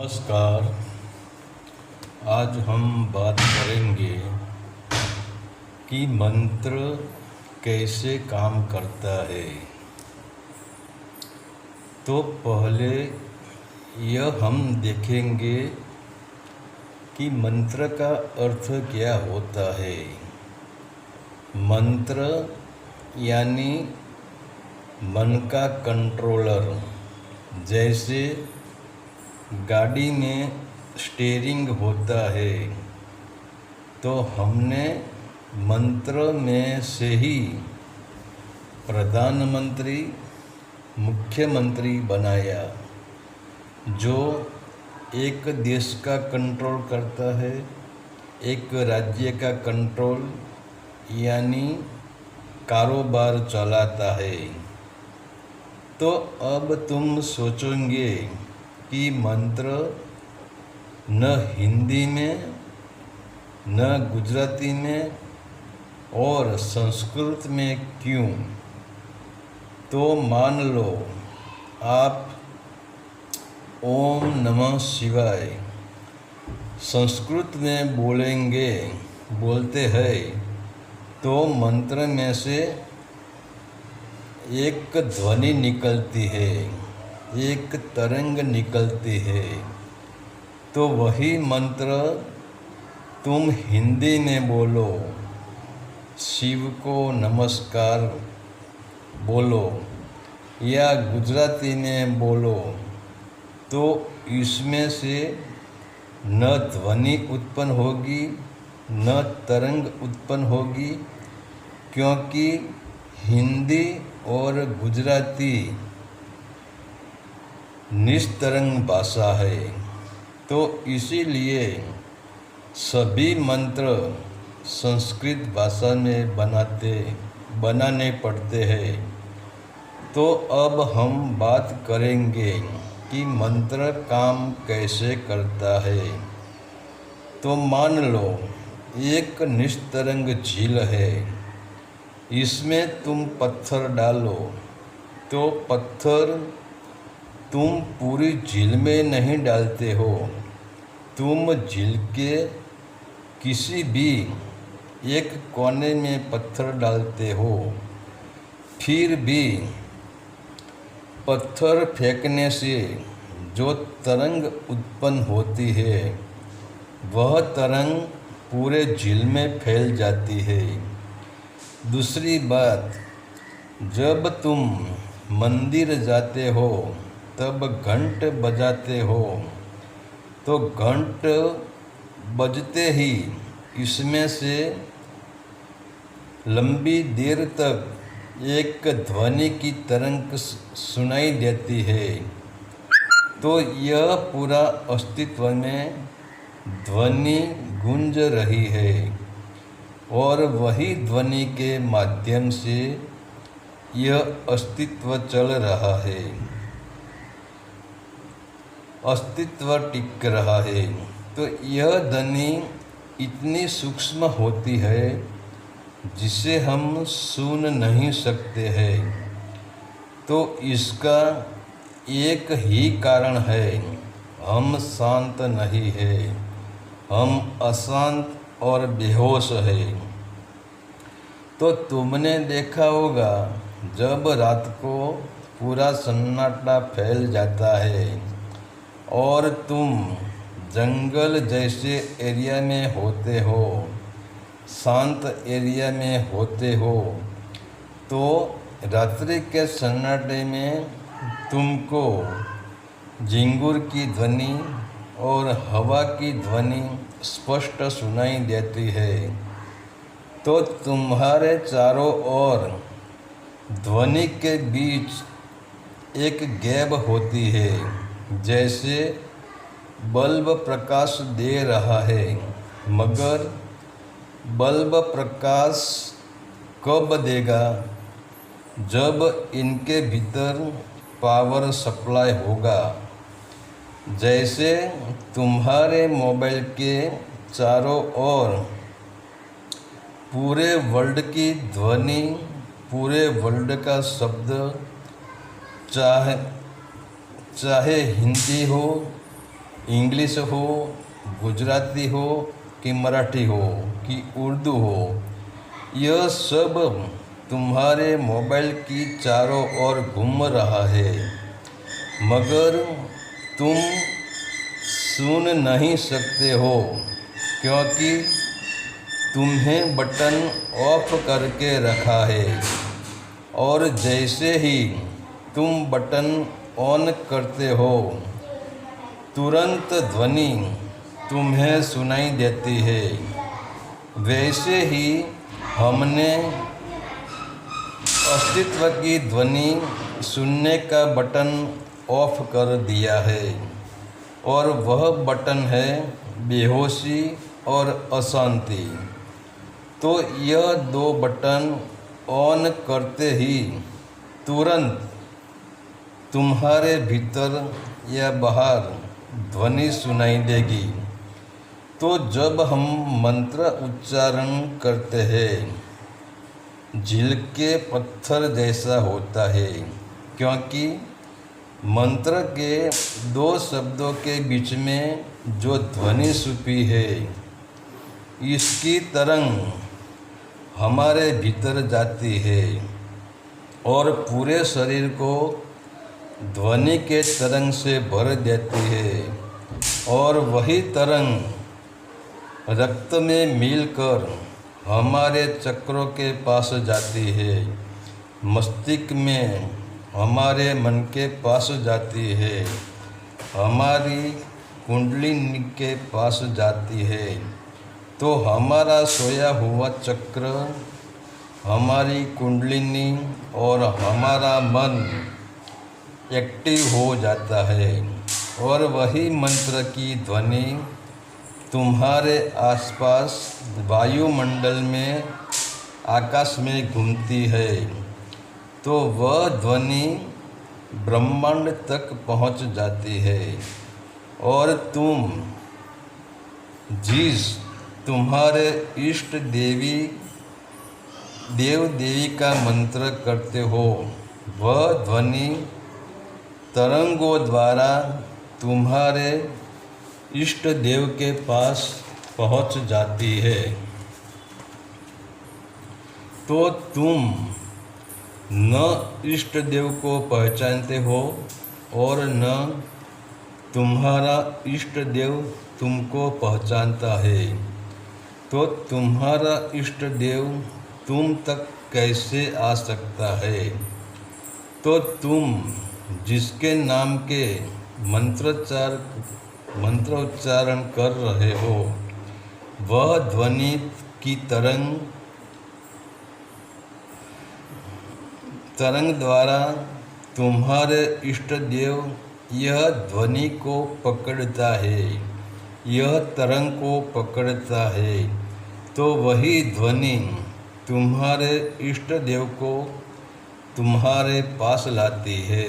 नमस्कार। आज हम बात करेंगे कि मंत्र कैसे काम करता है। तो पहले यह हम देखेंगे कि मंत्र का अर्थ क्या होता है। मंत्र यानी मन का कंट्रोलर। जैसे गाड़ी में स्टीयरिंग होता है, तो हमने मंत्र में से ही प्रधानमंत्री, मुख्यमंत्री बनाया, जो एक देश का कंट्रोल करता है, एक राज्य का कंट्रोल यानी कारोबार चलाता है। तो अब तुम सोचोगे कि मंत्र न हिंदी में, न गुजराती में और संस्कृत में क्यों? तो मान लो आप ओम नमः शिवाय संस्कृत में बोलते हैं, तो मंत्र में से एक ध्वनि निकलती है, एक तरंग निकलती है। तो वही मंत्र तुम हिंदी में बोलो, शिव को नमस्कार बोलो, या गुजराती में बोलो, तो इसमें से न ध्वनि उत्पन्न होगी, न तरंग उत्पन्न होगी, क्योंकि हिंदी और गुजराती निस्तरंग भाषा है। तो इसीलिए सभी मंत्र संस्कृत भाषा में बनाने पड़ते हैं। तो अब हम बात करेंगे कि मंत्र काम कैसे करता है। तो मान लो एक निस्तरंग झील है, इसमें तुम पत्थर डालो, तो पत्थर तुम पूरी झील में नहीं डालते हो, तुम झील के किसी भी एक कोने में पत्थर डालते हो। फिर भी पत्थर फेंकने से जो तरंग उत्पन्न होती है, वह तरंग पूरे झील में फैल जाती है। दूसरी बात, जब तुम मंदिर जाते हो तब घंट बजाते हो, तो घंट बजते ही इसमें से लंबी देर तक एक ध्वनि की तरंग सुनाई देती है। तो यह पूरा अस्तित्व में ध्वनि गूंज रही है, और वही ध्वनि के माध्यम से यह अस्तित्व चल रहा है, अस्तित्व टिक रहा है। तो यह ध्वनि इतनी सूक्ष्म होती है जिसे हम सुन नहीं सकते हैं। तो इसका एक ही कारण है, हम शांत नहीं है, हम अशांत और बेहोश है। तो तुमने देखा होगा, जब रात को पूरा सन्नाटा फैल जाता है और तुम जंगल जैसे एरिया में होते हो, शांत एरिया में होते हो, तो रात्रि के सन्नाटे में तुमको झिंगुर की ध्वनि और हवा की ध्वनि स्पष्ट सुनाई देती है। तो तुम्हारे चारों ओर ध्वनि के बीच एक गैप होती है, जैसे बल्ब प्रकाश दे रहा है, मगर बल्ब प्रकाश कब देगा? जब इनके भीतर पावर सप्लाई होगा। जैसे तुम्हारे मोबाइल के चारों ओर पूरे वर्ल्ड की ध्वनि, पूरे वर्ल्ड का शब्द, चाहे हिंदी हो इंग्लिश हो, गुजराती हो कि मराठी हो कि उर्दू हो, यह सब तुम्हारे मोबाइल की चारों ओर घूम रहा है, मगर तुम सुन नहीं सकते हो क्योंकि तुम्हें बटन ऑफ करके रखा है। और जैसे ही तुम बटन ऑन करते हो, तुरंत ध्वनि तुम्हें सुनाई देती है। वैसे ही हमने अस्तित्व की ध्वनि सुनने का बटन ऑफ कर दिया है, और वह बटन है बेहोशी और अशांति। तो यह दो बटन ऑन करते ही तुरंत तुम्हारे भीतर या बाहर ध्वनि सुनाई देगी। तो जब हम मंत्र उच्चारण करते हैं, झील के पत्थर जैसा होता है, क्योंकि मंत्र के दो शब्दों के बीच में जो ध्वनि छुपी है, इसकी तरंग हमारे भीतर जाती है और पूरे शरीर को ध्वनि के तरंग से भर देती है, और वही तरंग रक्त में मिलकर हमारे चक्रों के पास जाती है, मस्तिष्क में हमारे मन के पास जाती है, हमारी कुंडलिनी के पास जाती है। तो हमारा सोया हुआ चक्र, हमारी कुंडलिनी और हमारा मन एक्टिव हो जाता है, और वही मंत्र की ध्वनि तुम्हारे आसपास वायुमंडल में, आकाश में घूमती है। तो वह ध्वनि ब्रह्मांड तक पहुंच जाती है, और तुम जिस तुम्हारे इष्ट देवी देव देवी का मंत्र करते हो, वह ध्वनि तरंगों द्वारा तुम्हारे इष्ट देव के पास पहुंच जाती है। तो तुम न इष्ट देव को पहचानते हो और न तुम्हारा इष्ट देव तुमको पहचानता है। तो तुम्हारा इष्ट देव तुम तक कैसे आ सकता है? तो तुम जिसके नाम के मंत्रोच्चारण कर रहे हो, वह ध्वनि की तरंग द्वारा तुम्हारे इष्ट देव यह ध्वनि को पकड़ता है, यह तरंग को पकड़ता है। तो वही ध्वनि तुम्हारे इष्ट देव को तुम्हारे पास लाती है।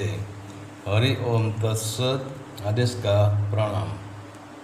हरि ओम तत्सत। आदेश का प्रणाम।